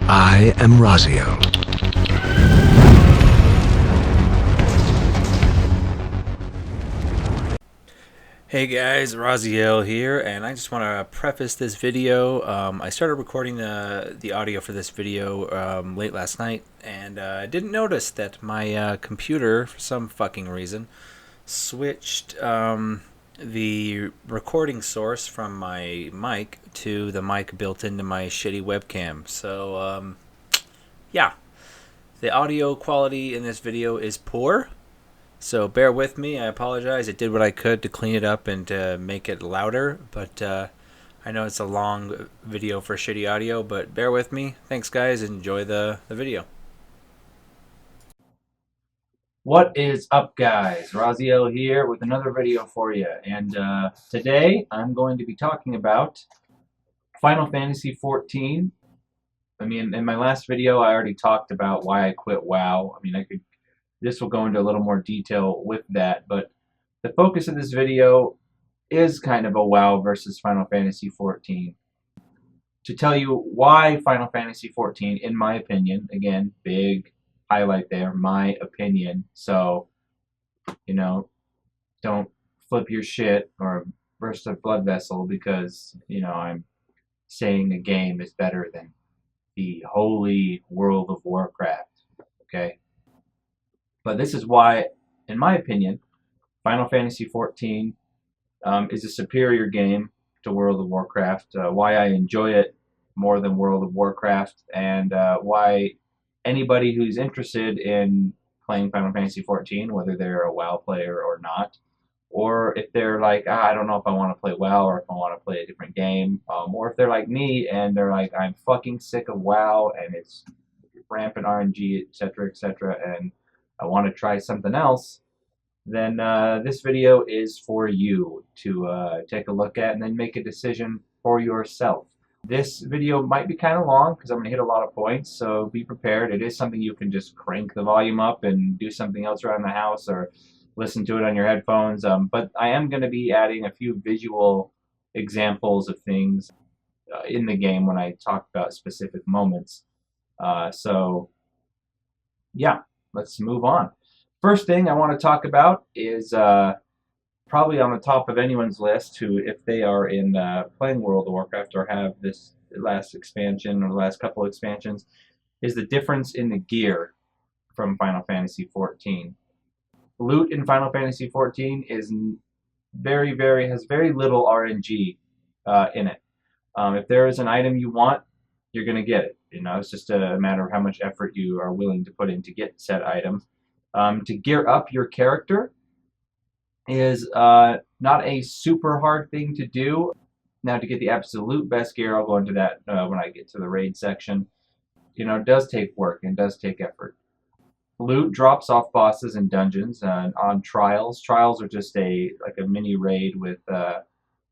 I am Raziel. Hey guys, Raziel here, and I just want to preface this video. I started recording the audio for this video late last night, and I didn't notice that my computer, for some fucking reason, switched the recording source from my mic to the mic built into my shitty webcam. So, yeah, the audio quality in this video is poor. So bear with me. I apologize. I did what I could to clean it up and to make it louder, but I know it's a long video for shitty audio, but bear with me. Thanks, guys. Enjoy the video. What is up, guys? Raziel here with another video for you, and today I'm going to be talking about Final Fantasy XIV. I mean, in my last video I already talked about why I quit WoW. I mean, this will go into a little more detail with that, but the focus of this video is kind of a WoW versus Final Fantasy XIV. To tell you why Final Fantasy XIV, in my opinion, again, big highlight there, my opinion, so, you know, don't flip your shit or burst a blood vessel because, you know, I'm saying a game is better than the holy World of Warcraft, okay? But this is why, in my opinion, Final Fantasy XIV is a superior game to World of Warcraft, why I enjoy it more than World of Warcraft, and why anybody who's interested in playing Final Fantasy XIV, whether they're a WoW player or not, or if they're like, I don't know if I want to play WoW or if I want to play a different game, or if they're like me and they're like, I'm fucking sick of WoW and it's rampant RNG, etc., and I want to try something else, then this video is for you to take a look at and then make a decision for yourself. This video might be kind of long because I'm going to hit a lot of points, so be prepared. It is something you can just crank the volume up and do something else around the house or listen to it on your headphones, but I am going to be adding a few visual examples of things in the game when I talk about specific moments. So, yeah. Let's move on. First thing I want to talk about is probably on the top of anyone's list who, if they are in playing World of Warcraft or have this last expansion or the last couple expansions, is the difference in the gear from Final Fantasy XIV. Loot in Final Fantasy XIV is has very little RNG in it. If there is an item you want, you're going to get it. You know, it's just a matter of how much effort you are willing to put in to get said item. To gear up your character is not a super hard thing to do. Now, to get the absolute best gear, I'll go into that when I get to the raid section. You know, it does take work and does take effort. Loot drops off bosses and dungeons on trials. Trials are just like a mini raid with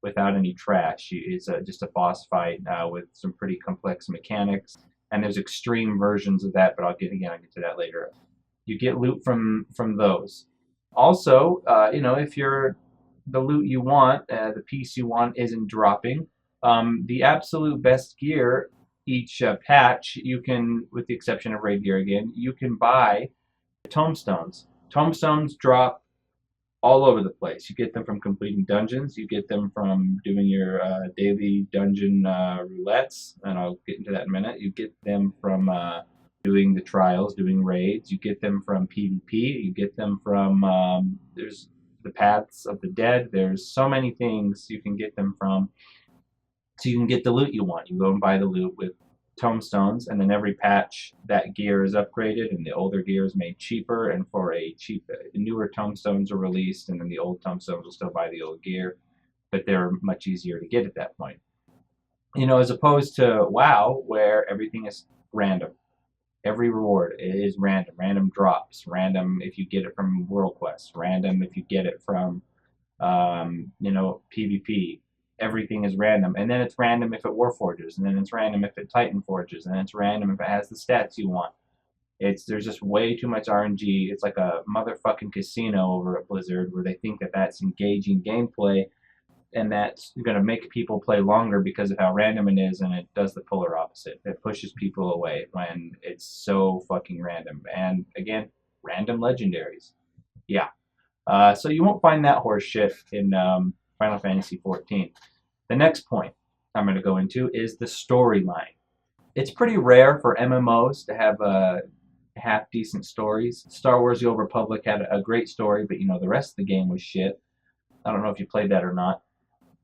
without any trash. It's just a boss fight with some pretty complex mechanics, and there's extreme versions of that, but I'll get to that later. You get loot from those. Also, you know, if the loot you want, the piece you want isn't dropping, the absolute best gear each patch, you can, with the exception of raid gear again, you can buy tomestones. Tomestones drop all over the place. You get them from completing dungeons. You get them from doing your daily dungeon roulettes, and I'll get into that in a minute. You get them from doing the trials, doing raids. You get them from PvP. You get them from, there's the Paths of the Dead. There's so many things you can get them from. So you can get the loot you want. You go and buy the loot with tomestones, and then every patch that gear is upgraded and the older gear is made cheaper, and for a newer tomestones are released, and then the old tomestones will still buy the old gear, but they're much easier to get at that point. You know, as opposed to WoW, where everything is random. Every reward is random. Random drops. Random if you get it from World Quest. Random if you get it from, you know, PvP. Everything is random, and then it's random if it Warforges, and then it's random if it Titan Forges, and then it's random if it has the stats you want. There's just way too much RNG. It's like a motherfucking casino over at Blizzard, where they think that that's engaging gameplay, and that's going to make people play longer because of how random it is, and it does the polar opposite. It pushes people away when it's so fucking random. And again, random legendaries. Yeah. So you won't find that horse shit in Final Fantasy XIV. The next point I'm going to go into is the storyline. It's pretty rare for MMOs to have half decent stories. Star Wars: The Old Republic had a great story, but the rest of the game was shit. I don't know if you played that or not.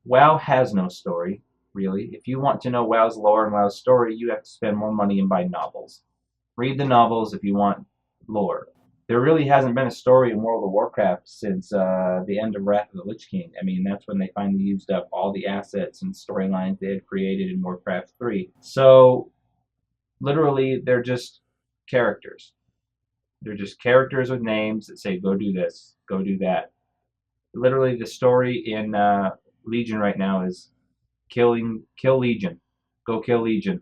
WoW has no story, really. If you want to know WoW's lore and WoW's story, you have to spend more money and buy novels. Read the novels if you want lore. There really hasn't been a story in World of Warcraft since the end of Wrath of the Lich King. I mean, that's when they finally used up all the assets and storylines they had created in Warcraft 3. So, literally, they're just characters. They're just characters with names that say, go do this, go do that. Literally, the story in Legion right now is kill Legion. Go kill Legion.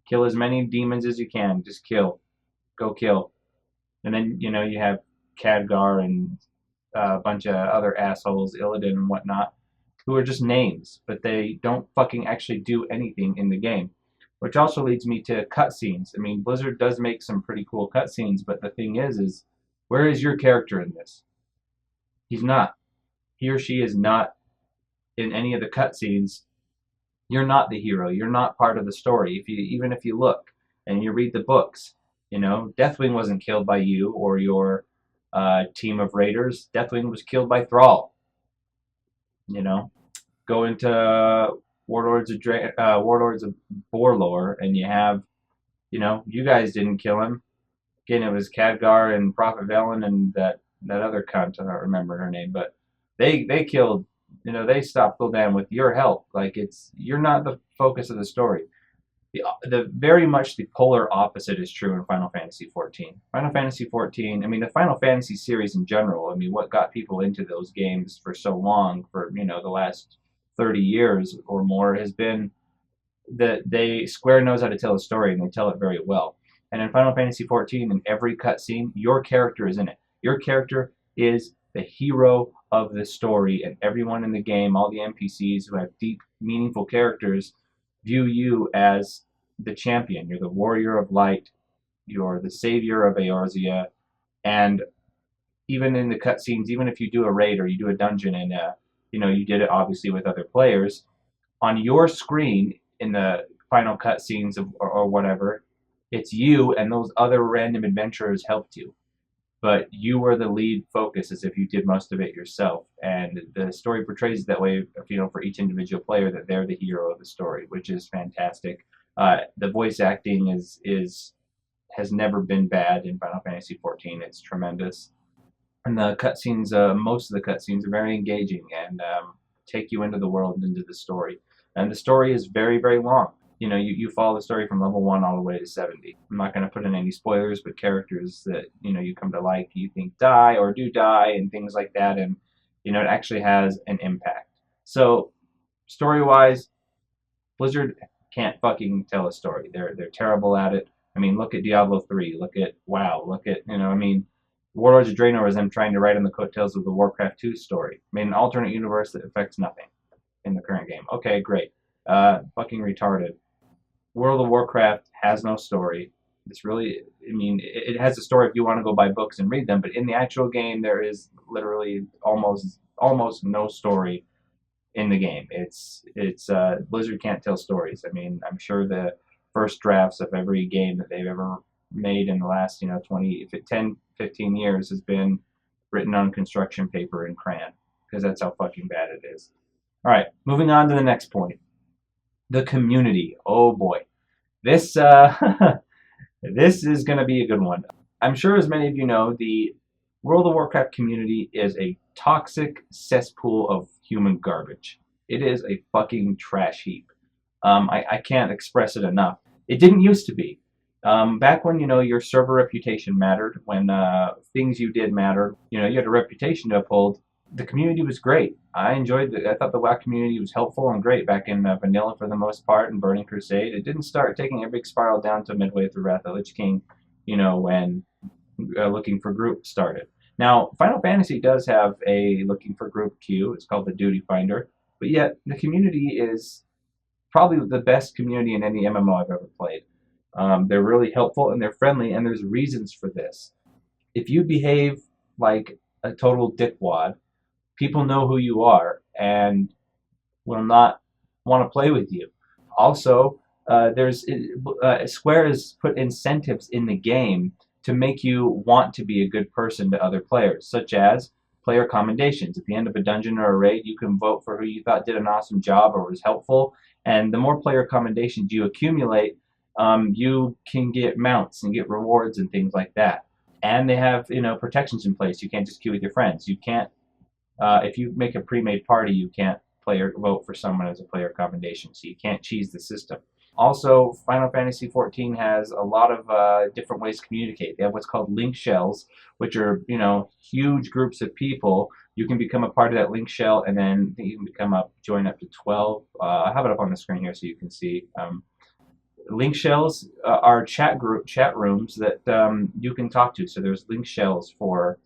Kill as many demons as you can. Just kill. Go kill. And then, you have Khadgar and a bunch of other assholes, Illidan and whatnot, who are just names, but they don't fucking actually do anything in the game. Which also leads me to cutscenes. I mean, Blizzard does make some pretty cool cutscenes, but the thing is where is your character in this? He's not. He or she is not in any of the cutscenes. You're not the hero. You're not part of the story. Even if you look and you read the books, Deathwing wasn't killed by you or your team of raiders. Deathwing was killed by Thrall. Go into Warlords of Borlore, and you have, you guys didn't kill him. Again, it was Khadgar and Prophet Velen and that other cunt. I don't remember her name, but they killed. They stopped Gul'dan with your help. Like you're not the focus of the story. The very much the polar opposite is true in Final Fantasy XIV. Final Fantasy XIV, I mean, the Final Fantasy series in general, I mean, what got people into those games for so long, for, the last 30 years or more, has been that Square knows how to tell a story, and they tell it very well. And in Final Fantasy XIV, in every cutscene, your character is in it. Your character is the hero of the story, and everyone in the game, all the NPCs who have deep, meaningful characters, view you as the champion. You're the warrior of light. You're the savior of Eorzea. And even in the cutscenes, even if you do a raid or you do a dungeon and you did it obviously with other players, on your screen in the final cutscenes or whatever, it's you and those other random adventurers helped you. But you were the lead focus as if you did most of it yourself. And the story portrays that way, for each individual player, that they're the hero of the story, which is fantastic. The voice acting has never been bad in Final Fantasy XIV. It's tremendous. And the cutscenes, most of the cutscenes are very engaging and take you into the world and into the story. And the story is very, very long. You follow the story from level 1 all the way to 70. I'm not going to put in any spoilers, but characters that, you come to like, you think die or do die and things like that. And, it actually has an impact. So, story-wise, Blizzard can't fucking tell a story. They're terrible at it. I mean, look at Diablo 3. Look at WoW. Look at, Warlords of Draenor is them trying to write on the coattails of the Warcraft 2 story. I mean, an alternate universe that affects nothing in the current game. Okay, great. Fucking retarded. World of Warcraft has no story. It's really, it has a story if you want to go buy books and read them, but in the actual game, there is literally almost no story in the game. It's Blizzard can't tell stories. I mean, I'm sure the first drafts of every game that they've ever made in the last 10, 15 years has been written on construction paper in crayon, because that's how fucking bad it is. All right, moving on to the next point. The community. Oh boy. This this is going to be a good one. I'm sure, as many of you know, the World of Warcraft community is a toxic cesspool of human garbage. It is a fucking trash heap. I can't express it enough. It didn't used to be. Back when, your server reputation mattered, when things you did mattered, you had a reputation to uphold, the community was great. I thought the WoW community was helpful and great back in vanilla for the most part, and Burning Crusade. It didn't start taking a big spiral down to midway through Wrath of the Lich King, when Looking for Group started. Now, Final Fantasy does have a Looking for Group queue. It's called the Duty Finder. but yet the community is probably the best community in any MMO I've ever played. They're really helpful and they're friendly, and there's reasons for this. If you behave like a total dickwad, people know who you are and will not want to play with you. Also, Square has put incentives in the game to make you want to be a good person to other players, such as player commendations. At the end of a dungeon or a raid, you can vote for who you thought did an awesome job or was helpful, and the more player commendations you accumulate, you can get mounts and get rewards and things like that. And they have protections in place. You can't just queue with your friends. You can't if you make a pre-made party, you can't player vote for someone as a player commendation, so you can't cheese the system. Also, Final Fantasy XIV has a lot of different ways to communicate. They have what's called link shells, which are huge groups of people. You can become a part of that link shell, and then you can join up to 12. I have it up on the screen here so you can see. Link shells are chat rooms that you can talk to. So there's link shells for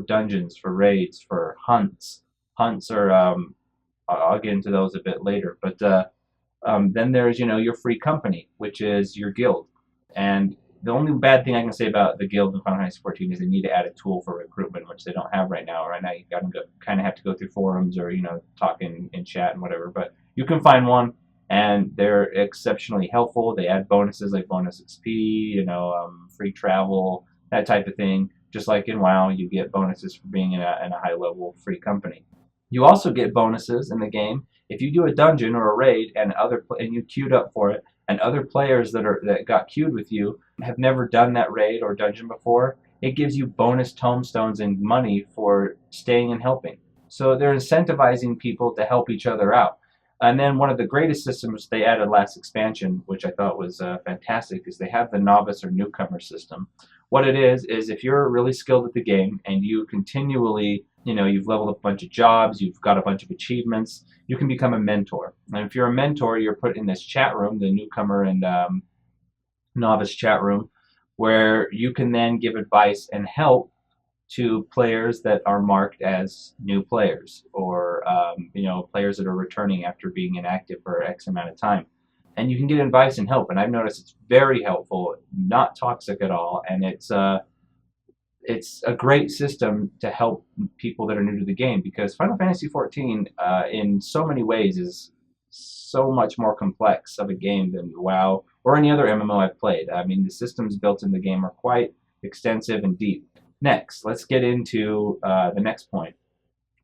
dungeons, for raids, for hunts. Hunts are I'll get into those a bit later. But then there's your free company, which is your guild. And the only bad thing I can say about the guild in Final Fantasy XIV is they need to add a tool for recruitment, which they don't have right now. Right now you kind of have to go through forums or talk in chat and whatever. But you can find one, and they're exceptionally helpful. They add bonuses like bonus XP, free travel, that type of thing. Just like in WoW, you get bonuses for being in a high-level free company. You also get bonuses in the game if you do a dungeon or a raid and you queued up for it, and other players that got queued with you have never done that raid or dungeon before. It gives you bonus tomestones and money for staying and helping. So they're incentivizing people to help each other out. And then one of the greatest systems they added last expansion, which I thought was fantastic, is they have the Novice or Newcomer system. What it is if you're really skilled at the game and you continually, you've leveled up a bunch of jobs, you've got a bunch of achievements, you can become a mentor. And if you're a mentor, you're put in this chat room, the Newcomer and Novice chat room, where you can then give advice and help to players that are marked as new players, or players that are returning after being inactive for X amount of time. And you can get advice and help, and I've noticed it's very helpful, not toxic at all, and it's a great system to help people that are new to the game, because Final Fantasy XIV in so many ways is so much more complex of a game than WoW or any other MMO I've played. I mean, the systems built in the game are quite extensive and deep. Next, let's get into the next point.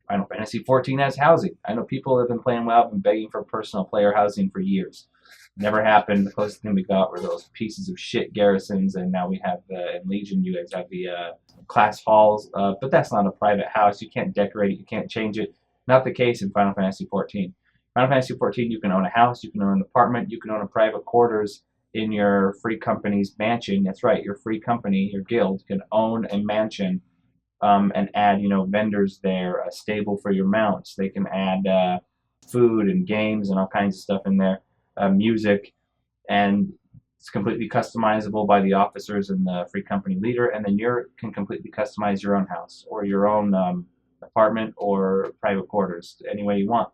Final Fantasy XIV has housing. I know people have been playing WoW, have been begging for personal player housing for years. Never happened. The closest thing we got were those pieces of shit garrisons, and now we have in Legion, you guys have the class halls, but that's not a private house. You can't decorate it. You can't change it. Not the case in Final Fantasy XIV. Final Fantasy XIV, you can own a house, you can own an apartment, you can own a private quarters in your free company's mansion. That's right, your free company, your guild, can own a mansion and add, vendors there, a stable for your mounts. They can add food and games and all kinds of stuff in there, music, and it's completely customizable by the officers and the free company leader. And then you can completely customize your own house or your own apartment or private quarters any way you want.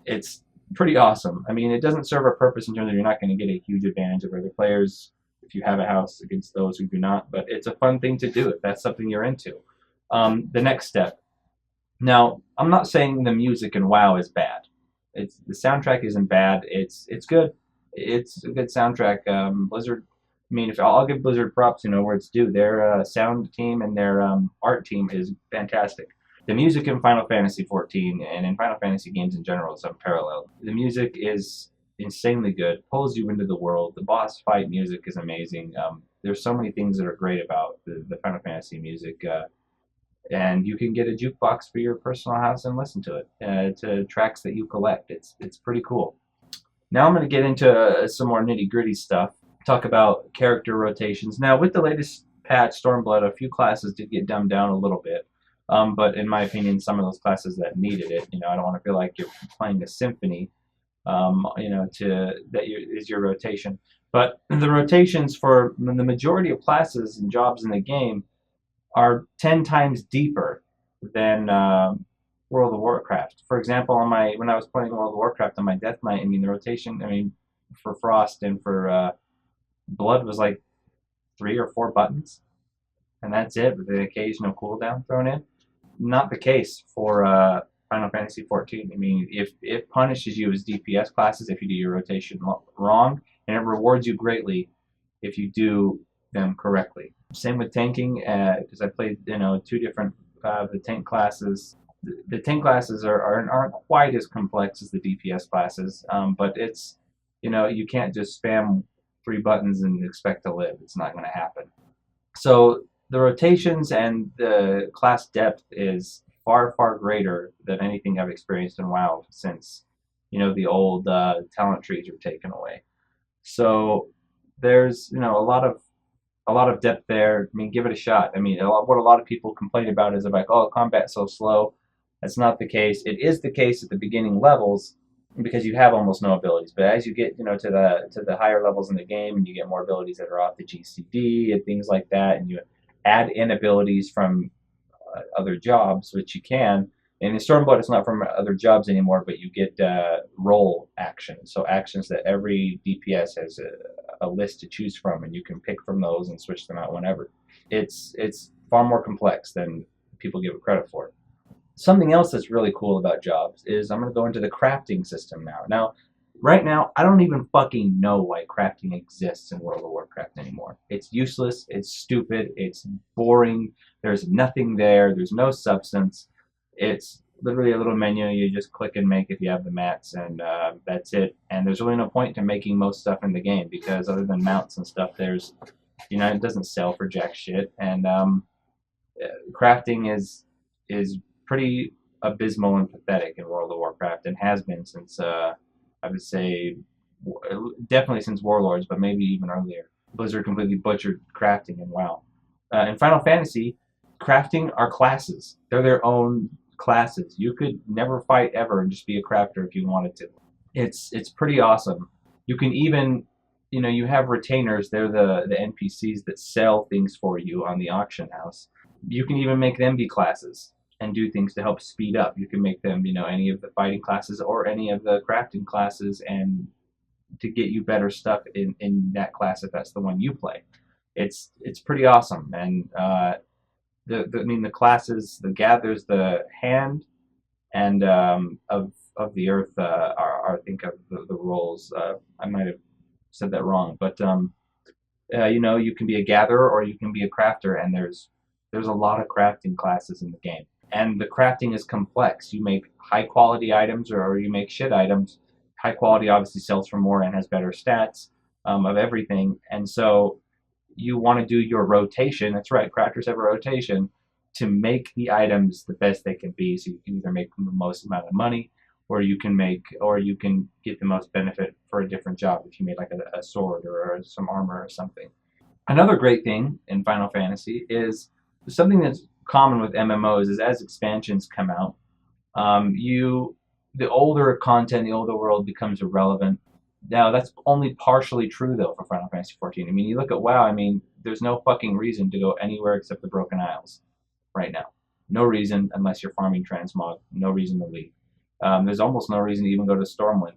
It's pretty awesome. I mean, it doesn't serve a purpose in terms of you're not going to get a huge advantage over other players if you have a house against those who do not, but it's a fun thing to do if that's something you're into. The next step. Now, I'm not saying the music in WoW is bad. The soundtrack isn't bad. It's good. It's a good soundtrack. Blizzard. I mean, I'll give Blizzard props, where it's due. Their sound team and their art team is fantastic. The music in Final Fantasy XIV and in Final Fantasy games in general is unparalleled. The music is insanely good, pulls you into the world. The boss fight music is amazing. There's so many things that are great about the Final Fantasy music. And you can get a jukebox for your personal house and listen to it, to tracks that you collect. It's pretty cool. Now I'm going to get into some more nitty-gritty stuff, talk about character rotations. Now, with the latest patch, Stormblood, a few classes did get dumbed down a little bit. But in my opinion, some of those classes that needed it, I don't want to feel like you're playing a symphony, is your rotation. But the rotations for the majority of classes and jobs in the game are 10 times deeper than World of Warcraft. For example, when I was playing World of Warcraft on my Death Knight, I mean the rotation, I mean for Frost and for Blood was like 3 or 4 buttons, and that's it, with the occasional cooldown thrown in. Not the case for Final Fantasy 14. I mean, if it punishes you as DPS classes if you do your rotation wrong, and it rewards you greatly if you do them correctly. Same with tanking, because I played two different the tank classes. The tank classes aren't quite as complex as the DPS classes, but it's you can't just spam 3 buttons and expect to live. It's not going to happen. So the rotations and the class depth is far, far greater than anything I've experienced in WoW since, the old talent trees were taken away. So there's, a lot of depth there. I mean, give it a shot. I mean, what a lot of people complain about is like, oh, combat's so slow. That's not the case. It is the case at the beginning levels because you have almost no abilities. But as you get, to the higher levels in the game, and you get more abilities that are off the GCD and things like that, and you add in abilities from other jobs, which you can. And in Stormblood, it's not from other jobs anymore, but you get role actions. So actions that every DPS has a list to choose from, and you can pick from those and switch them out whenever. It's far more complex than people give it credit for. Something else that's really cool about jobs is I'm going to go into the crafting system now. Now, right now, I don't even fucking know why crafting exists in World of Warcraft anymore. It's useless, it's stupid, it's boring, there's nothing there, there's no substance. It's literally a little menu you just click and make if you have the mats, and that's it. And there's really no point to making most stuff in the game because other than mounts and stuff, it doesn't sell for jack shit. And crafting is pretty abysmal and pathetic in World of Warcraft, and has been since I would say definitely since Warlords, but maybe even earlier. Blizzard completely butchered crafting in WoW. In Final Fantasy, crafting are classes. They're their own classes. You could never fight ever and just be a crafter if you wanted to. It's pretty awesome. You can even you have retainers. They're the NPCs that sell things for you on the auction house. You can even make them be classes and do things to help speed up. You can make them, any of the fighting classes or any of the crafting classes, and to get you better stuff in that class if that's the one you play. It's pretty awesome. And the classes, the gathers, the hand, and of the earth are I think of the roles. I might have said that wrong, but you can be a gatherer or you can be a crafter, and there's a lot of crafting classes in the game. And the crafting is complex. You make high quality items or you make shit items. High quality obviously sells for more and has better stats of everything. And so you want to do your rotation. That's right, crafters have a rotation to make the items the best they can be. So you can either make the most amount of money, or you can get the most benefit for a different job if you made like a sword or some armor or something. Another great thing in Final Fantasy is something that's common with MMOs is as expansions come out, the older content, the older world becomes irrelevant. Now that's only partially true though for Final Fantasy 14. I mean, you look at WoW. I mean, there's no fucking reason to go anywhere except the Broken Isles right now. No reason unless you're farming transmog. No reason to leave. There's almost no reason to even go to Stormwind,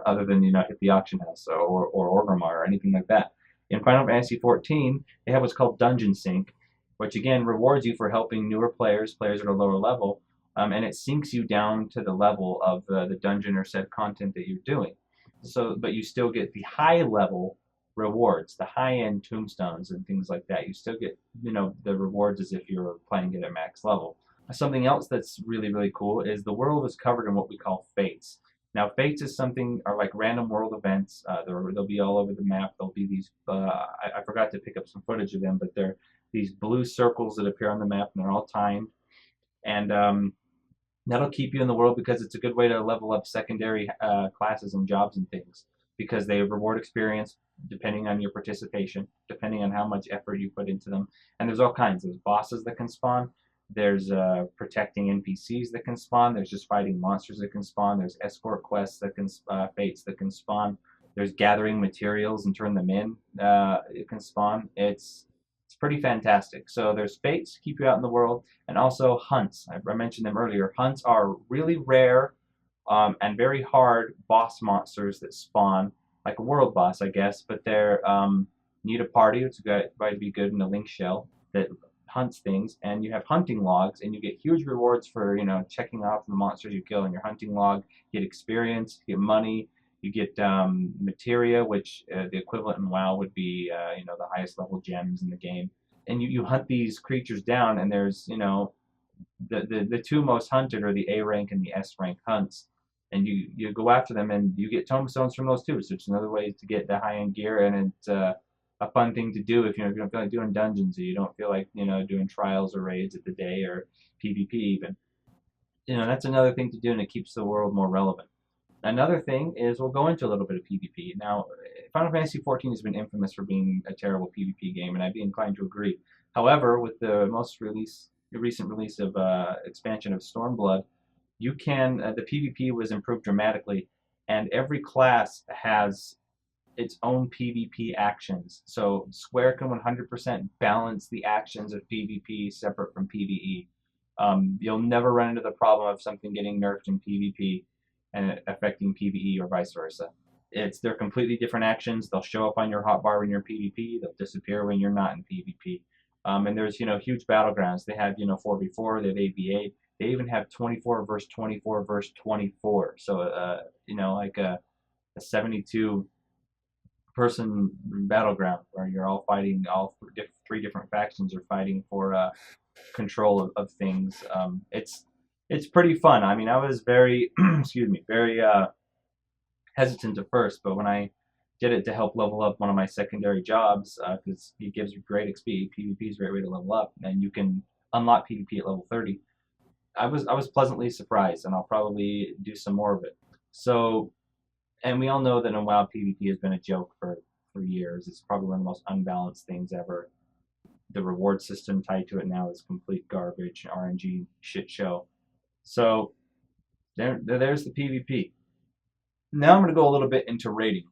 other than hit the auction house or Orgrimmar or anything like that. In Final Fantasy 14, they have what's called Dungeon Sync, which again rewards you for helping newer players at a lower level, and it sinks you down to the level of the dungeon or said content that you're doing. So, but you still get the high level rewards, the high end tombstones and things like that. You still get the rewards as if you're playing it at max level. Something else that's really really cool is the world is covered in what we call fates. Now, fates is something are like random world events. They'll be all over the map. There'll be these. I forgot to pick up some footage of them, but they're these blue circles that appear on the map, and they're all timed. And that'll keep you in the world because it's a good way to level up secondary classes and jobs and things, because they reward experience depending on your participation, depending on how much effort you put into them. And there's all kinds. There's bosses that can spawn. There's protecting NPCs that can spawn. There's just fighting monsters that can spawn. There's escort quests that can fates that can spawn. There's gathering materials and turn them in. It can spawn. It's pretty fantastic. So there's fates to keep you out in the world, and also hunts. I mentioned them earlier. Hunts are really rare and very hard boss monsters that spawn, like a world boss, I guess. But they're need a party, which might be good in a link shell that hunts things, and you have hunting logs, and you get huge rewards for checking off the monsters you kill in your hunting log. You get experience, you get money, you get materia, which the equivalent in WoW would be the highest level gems in the game. And you hunt these creatures down, and there's the two most hunted are the A rank and the S rank hunts, and you go after them, and you get tombstones from those too. So it's another way to get the high end gear, and it's a fun thing to do if you don't feel like doing dungeons, or you don't feel like doing trials or raids at the day or PvP even. That's another thing to do, and it keeps the world more relevant. Another thing is we'll go into a little bit of PvP. Now, Final Fantasy XIV has been infamous for being a terrible PvP game, and I'd be inclined to agree. However, with the recent release of expansion of Stormblood, you can the PvP was improved dramatically, and every class has its own PvP actions. So Square can 100% balance the actions of PvP separate from PvE. You'll never run into the problem of something getting nerfed in PvP and affecting PvE or vice versa. They're completely different actions. They'll show up on your hotbar when you're in PvP. They'll disappear when you're not in PvP. And there's huge battlegrounds. They have 4v4. They have 8v8. They even have 24 versus 24 versus 24. So like a 72 person battleground where you're all fighting. All three different factions are fighting for control of things. It's pretty fun. I mean, I was very excuse me, very hesitant at first, but when I did it to help level up one of my secondary jobs, because it gives you great XP. PvP is a great way to level up, and you can unlock PvP at level 30. I was pleasantly surprised, and I'll probably do some more of it. So, and we all know that in WoW PvP has been a joke for years. It's probably one of the most unbalanced things ever. The reward system tied to it now is complete garbage, RNG shit show. So there's the PvP. Now I'm going to go a little bit into raiding.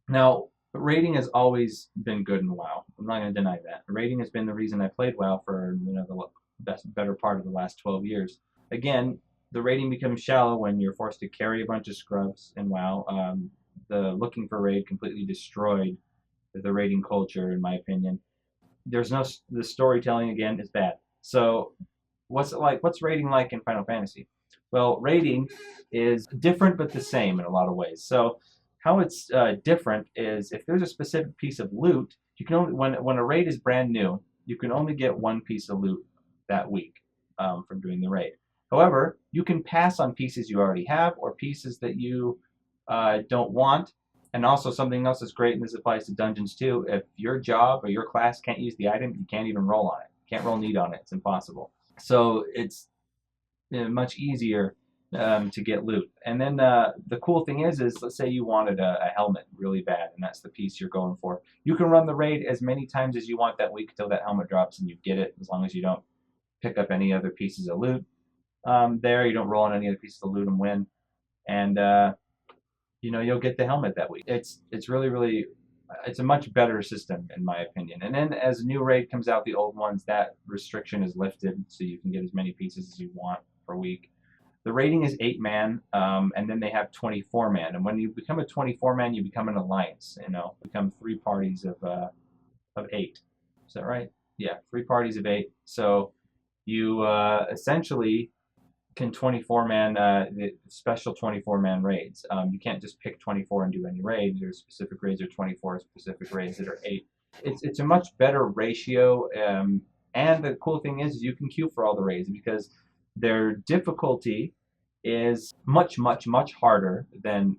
Now, raiding has always been good in WoW. I'm not going to deny that. Raiding has been the reason I played WoW for the better part of the last 12 years. Again, the raiding becomes shallow when you're forced to carry a bunch of scrubs in WoW. The looking for raid completely destroyed the raiding culture, in my opinion. The storytelling again is bad. So what's it like? What's raiding like in Final Fantasy? Well, raiding is different but the same in a lot of ways. So how it's different is if there's a specific piece of loot, you can only when a raid is brand new, you can only get one piece of loot that week from doing the raid. However, you can pass on pieces you already have or pieces that you don't want. And also something else that's great, and this applies to dungeons too, if your job or your class can't use the item, you can't even roll on it. You can't roll need on it. It's impossible. So it's much easier to get loot. And then the cool thing is let's say you wanted a helmet really bad, and that's the piece you're going for. You can run the raid as many times as you want that week until that helmet drops, and you get it, as long as you don't pick up any other pieces of loot. You don't roll on any other pieces of loot and win. And you'll get the helmet that week. It's really it's a much better system in my opinion. And then as a new raid comes out, the old ones, that restriction is lifted, so you can get as many pieces as you want per week. The rating is 8-man, and then they have 24-man. And when you become a 24-man, you become an alliance. Become 3 parties of 8. Is that right? Yeah, 3 parties of 8. So you essentially can 24-man the special 24-man raids. You can't just pick 24 and do any raids. There's specific raids or 24 specific raids that are 8. It's a much better ratio, and the cool thing is you can queue for all the raids because their difficulty is much harder than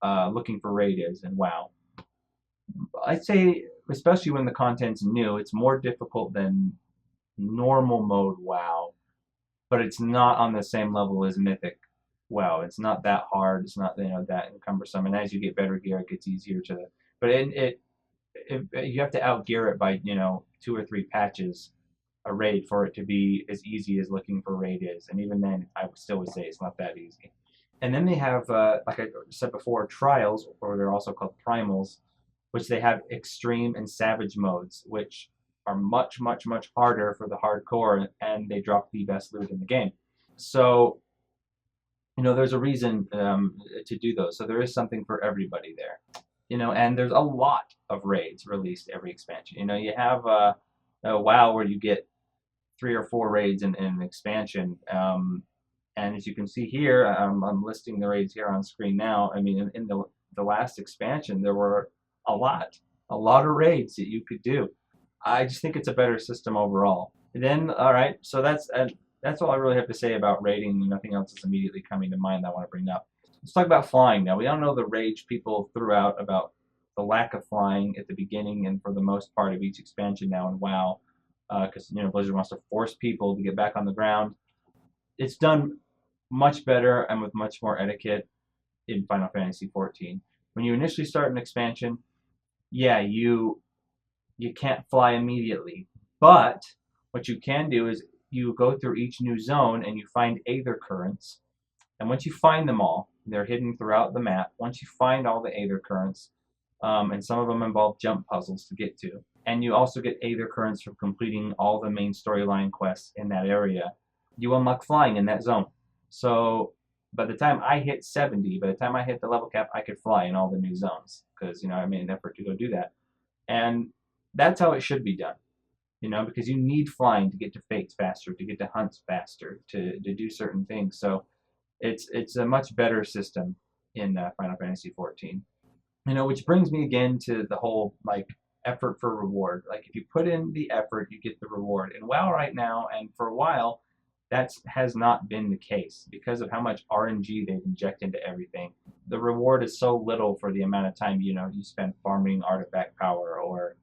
looking for raid is in WoW. I'd say, especially when the content's new, it's more difficult than normal mode WoW. But it's not on the same level as Mythic WoW. It's not that hard. It's not that cumbersome. And as you get better gear, it gets easier to. But you have to outgear it by 2 or 3 patches a raid for it to be as easy as looking for raid is. And even then, I still would say it's not that easy. And then they have, like I said before, trials, or they're also called primals, which they have extreme and savage modes, which are much, much, much harder for the hardcore, and they drop the best loot in the game. So, there's a reason to do those. So there is something for everybody there. And there's a lot of raids released every expansion. You have a WoW where you get 3 or 4 raids in an expansion. And as you can see here, I'm listing the raids here on screen now. I mean, in the last expansion, there were a lot of raids that you could do. I just think it's a better system overall. And then, all right, so that's all I really have to say about raiding. Nothing else is immediately coming to mind that I want to bring up. Let's talk about flying now. We all know the rage people threw out about the lack of flying at the beginning and for the most part of each expansion now in WoW, because Blizzard wants to force people to get back on the ground. It's done much better and with much more etiquette in Final Fantasy XIV. When you initially start an expansion, yeah, you can't fly immediately, but what you can do is you go through each new zone and you find Aether Currents, and once you find them all, they're hidden throughout the map. Once you find all the Aether Currents, and some of them involve jump puzzles to get to, and you also get Aether Currents for completing all the main storyline quests in that area, you unlock flying in that zone. So by the time I hit 70, by the time I hit the level cap, I could fly in all the new zones because I made an effort to go do that, and that's how it should be done. Because you need flying to get to fates faster, to get to hunts faster, to do certain things. So it's a much better system in Final Fantasy XIV. Which brings me again to the whole effort for reward. Like if you put in the effort, you get the reward. And WoW right now, and for a while, that has not been the case because of how much RNG they've injected into everything. The reward is so little for the amount of time you spend farming artifact power or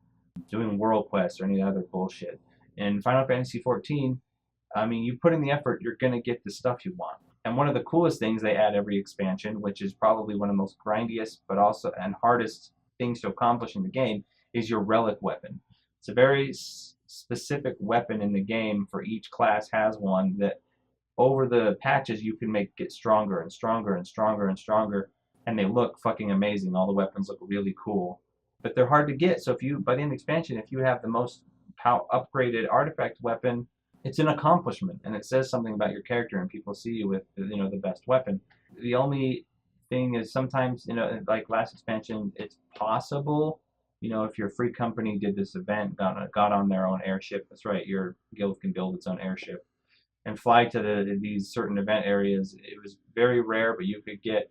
doing world quests or any other bullshit. In Final Fantasy XIV, I mean, you put in the effort, you're going to get the stuff you want. And one of the coolest things they add every expansion, which is probably one of the most grindiest but also and hardest things to accomplish in the game, is your relic weapon. It's a very specific weapon in the game. For each class has one that over the patches you can make get stronger and stronger and stronger and stronger, and they look fucking amazing. All the weapons look really cool, but they're hard to get. So if you, by the end of the expansion, if you have the most upgraded artifact weapon, it's an accomplishment, and it says something about your character, and people see you with the best weapon. The only thing is sometimes like last expansion, it's possible if your free company did this event, got on their own airship. That's right, your guild can build its own airship and fly to these certain event areas. It was very rare, but you could get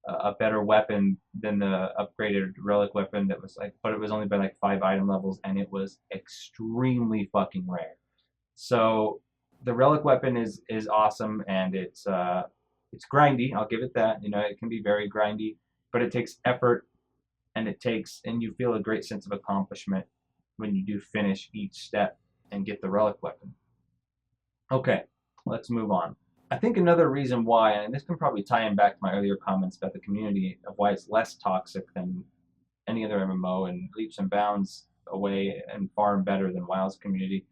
a better weapon than the upgraded relic weapon that was but it was only by 5 item levels, and it was extremely fucking rare. So the relic weapon is awesome, and it's grindy. I'll give it that. It can be very grindy, but it takes effort, and you feel a great sense of accomplishment when you do finish each step and get the relic weapon. Okay, let's move on. I think another reason why, and this can probably tie in back to my earlier comments about the community of why it's less toxic than any other MMO and leaps and bounds away and far better than WoW's community,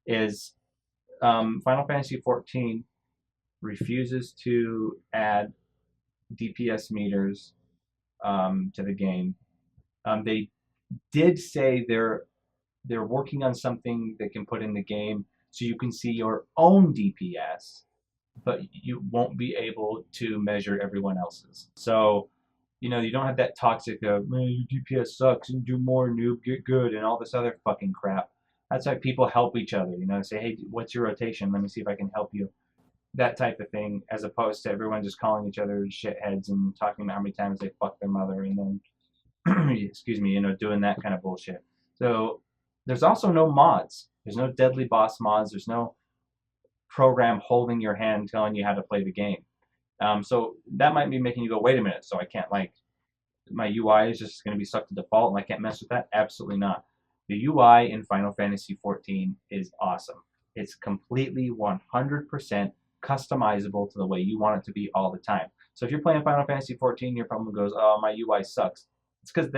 is Final Fantasy XIV refuses to add DPS meters to the game. They did say they're working on something they can put in the game so you can see your own DPS, but you won't be able to measure everyone else's. So, you don't have that toxic of, man, your DPS sucks and do more, noob, get good, and all this other fucking crap. That's why people help each other, say, hey, what's your rotation? Let me see if I can help you. That type of thing, as opposed to everyone just calling each other shitheads and talking about how many times they fucked their mother and then, excuse me, doing that kind of bullshit. So there's also no mods. There's no deadly boss mods. There's no program holding your hand telling you how to play the game. So that might be making you go, wait a minute, so I can't my UI is just going to be stuck to default and I can't mess with that? Absolutely not. The UI in Final Fantasy XIV is awesome. It's completely 100% customizable to the way you want it to be all the time. So if you're playing Final Fantasy XIV, your problem goes, oh, my UI sucks. It's because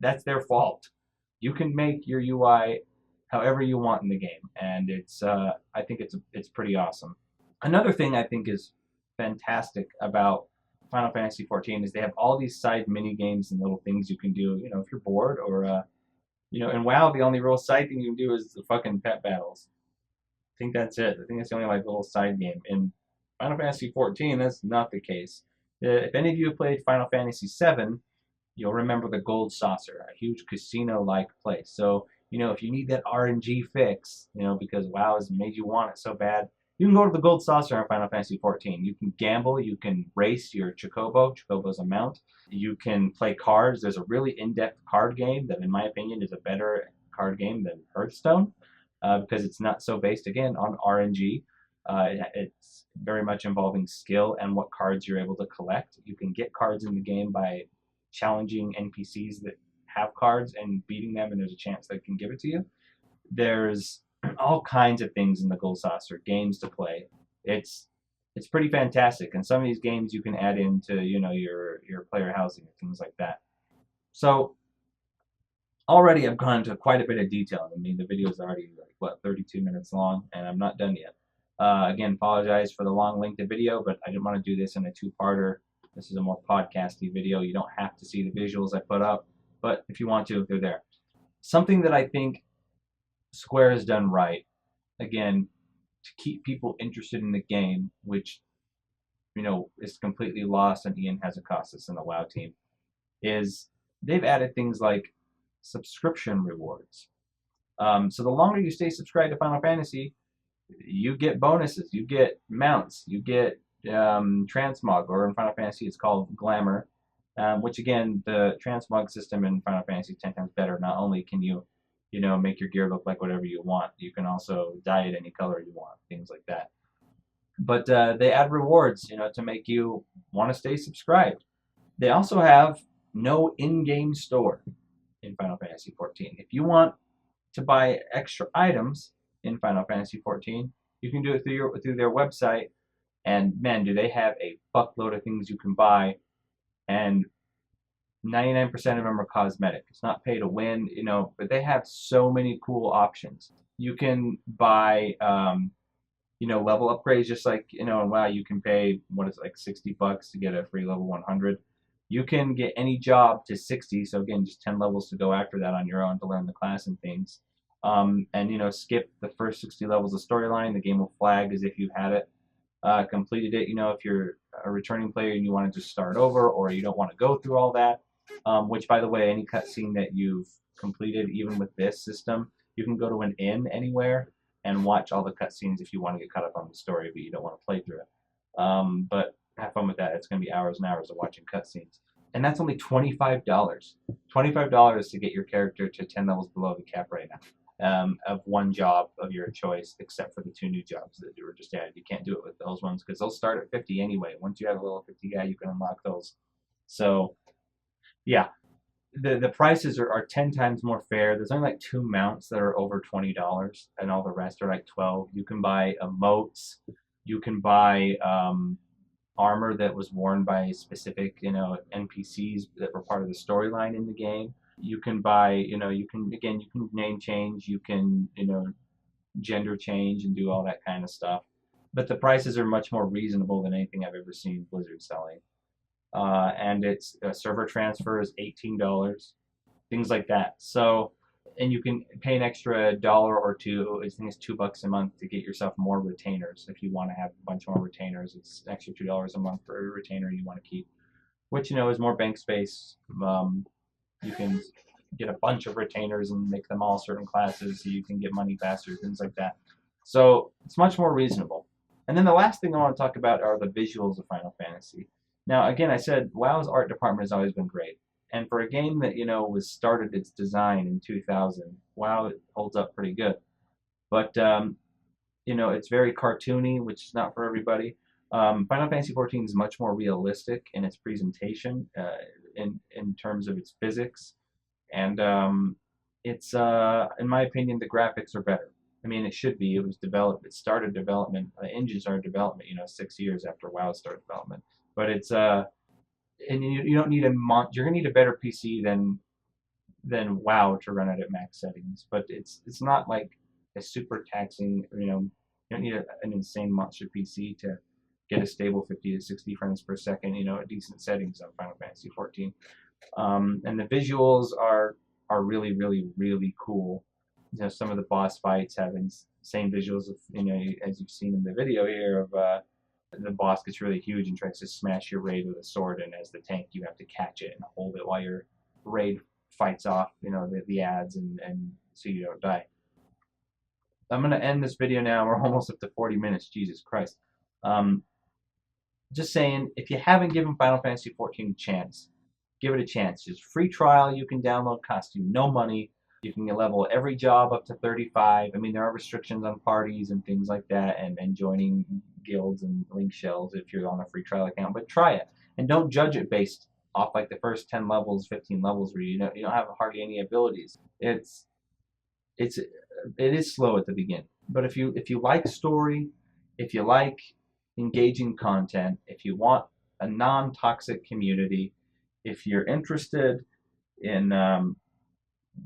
that's their fault. You can make your UI however you want in the game, and I think it's pretty awesome. Another thing I think is fantastic about Final Fantasy XIV is they have all these side mini games and little things you can do. If you're bored or in WoW, the only real side thing you can do is the fucking pet battles. I think that's it. I think that's the only like little side game. In Final Fantasy 14, that's not the case. If any of you have played Final Fantasy 7, you'll remember the Gold Saucer, a huge casino-like place. So, if you need that RNG fix, because WoW has made you want it so bad, you can go to the Gold Saucer in Final Fantasy 14. You can gamble, you can race your Chocobo. Chocobo's a mount. You can play cards. There's a really in-depth card game that, in my opinion, is a better card game than Hearthstone because it's not so based, again, on RNG. It's very much involving skill and what cards you're able to collect. You can get cards in the game by challenging NPCs that have cards and beating them, and there's a chance they can give it to you. There's all kinds of things in the Gold Saucer, games to play. It's pretty fantastic, and some of these games you can add into your player housing and things like that. So already I've gone into quite a bit of detail. I mean, the video is already 32 minutes long, and I'm not done yet. Again, apologize for the long length of video, but I didn't want to do this in a two-parter. This is a more podcasty video. You don't have to see the visuals I put up, but if you want to, they're there. Something that I think Square has done right, again, to keep people interested in the game, which is completely lost on Ian Hazzikostas and the WoW team, is they've added things like subscription rewards. So the longer you stay subscribed to Final Fantasy, you get bonuses, you get mounts, you get transmog, or in Final Fantasy it's called glamour, which again, the transmog system in Final Fantasy is 10 times better. Not only can you make your gear look like whatever you want, you can also dye it any color you want, things like that. But they add rewards, to make you want to stay subscribed. They also have no in-game store in Final Fantasy 14. If you want to buy extra items in Final Fantasy 14, you can do it through their website. And man, do they have a fuckload of things you can buy, and 99% of them are cosmetic. It's not pay to win, but they have so many cool options. You can buy, level upgrades, just like, in WoW, you can pay, like $60 to get a free level 100. You can get any job to 60, so again, just 10 levels to go after that on your own to learn the class and things. And skip the first 60 levels of storyline. The game will flag as if you had it completed it. If you're a returning player and you want to just start over, or you don't want to go through all that, which, by the way, any cutscene that you've completed, even with this system, you can go to an inn anywhere and watch all the cutscenes if you want to get caught up on the story, but you don't want to play through it. But have fun with that. It's going to be hours and hours of watching cutscenes. And that's only $25. $25 to get your character to 10 levels below the cap right now. Of one job of your choice, except for the 2 new jobs that were just added. You can't do it with those ones because they'll start at 50 anyway. Once you have a level 50 guy, you can unlock those. So, yeah, the prices are 10 times more fair. There's only like 2 mounts that are over $20, and all the rest are like 12. You can buy emotes. You can buy armor that was worn by specific, NPCs that were part of the storyline in the game. You can buy, you can name change, you can, gender change and do all that kind of stuff. But the prices are much more reasonable than anything I've ever seen Blizzard selling. And it's server transfer is $18, things like that. So, and you can pay an extra $1 or $2. I think it's $2 a month to get yourself more retainers. If you want to have a bunch more retainers, it's an extra $2 a month for a retainer you want to keep, which is more bank space. You can get a bunch of retainers and make them all certain classes so you can get money faster, things like that. So it's much more reasonable. And then the last thing I want to talk about are the visuals of Final Fantasy. Now, again, I said WoW's art department has always been great. And for a game that, was started its design in 2000, WoW holds up pretty good. But, it's very cartoony, which is not for everybody. Final Fantasy XIV is much more realistic in its presentation, in terms of its physics, and it's in my opinion, the graphics are better. I mean, it should be. It started development. The engine started development 6 years after WoW started development. But it's and you don't need you're gonna need a better PC than WoW to run it at max settings. But it's not like a super taxing. You don't need an insane monster PC to get a stable 50 to 60 frames per second, at decent settings on Final Fantasy XIV. And the visuals are are really, really, really cool. You know, some of the boss fights have insane visuals of, you know, as you've seen in the video here of the boss gets really huge and tries to smash your raid with a sword, and as the tank you have to catch it and hold it while your raid fights off, you know, the ads, and so you don't die. I'm going to end this video now. We're almost up to 40 minutes. Jesus Christ. Um, just saying, if you haven't given Final Fantasy XIV a chance, give it a chance. Just free trial you can download, cost you no money. You can level every job up to 35. I mean, there are restrictions on parties and things like that, and joining guilds and link shells if you're on a free trial account. But try it, and don't judge it based off like the first 10 levels, 15 levels where you don't have hardly any abilities. It's it is slow at the beginning, but if you like story, if you like engaging content, if you want a non-toxic community, if you're interested in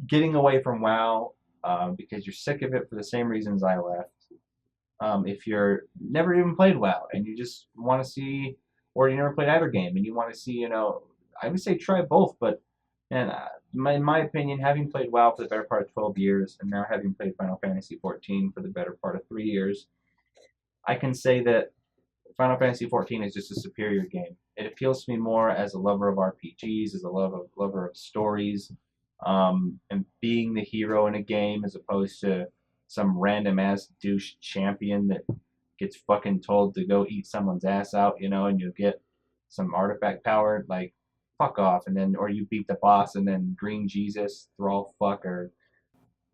getting away from WoW because you're sick of it for the same reasons I left, if you're never even played WoW and you just want to see, or you never played either game and you want to see, you know, I would say try both, but and in my opinion, having played WoW for the better part of 12 years, and now having played Final Fantasy XIV for the better part of 3 years, I can say that Final Fantasy XIV is just a superior game. It appeals to me more as a lover of RPGs, as a lover of stories, and being the hero in a game as opposed to some random ass douche champion that gets fucking told to go eat someone's ass out, you know, and you'll get some artifact power. Like, fuck off. And then, or you beat the boss and then Green Jesus, Thrall fuck, or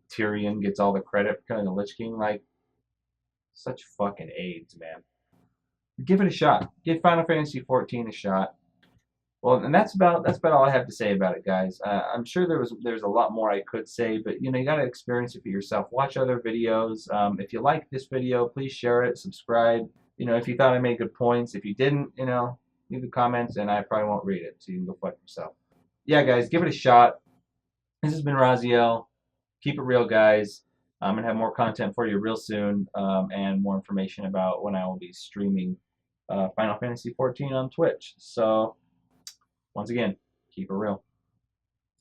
Tyrion gets all the credit for killing the Lich King. Like, such fucking AIDS, man. Give it a shot. Give Final Fantasy XIV a shot. Well, and that's about all I have to say about it, guys. I'm sure there's a lot more I could say, but you know, you got to experience it for yourself. Watch other videos. If you like this video, please share it, subscribe. You know, if you thought I made good points. If you didn't, you know, leave the comments, and I probably won't read it, so you can go fuck yourself. Yeah, guys, give it a shot. This has been Raziel. Keep it real, guys. I'm gonna have more content for you real soon, and more information about when I will be streaming Final Fantasy XIV on Twitch. So. Once again, keep it real.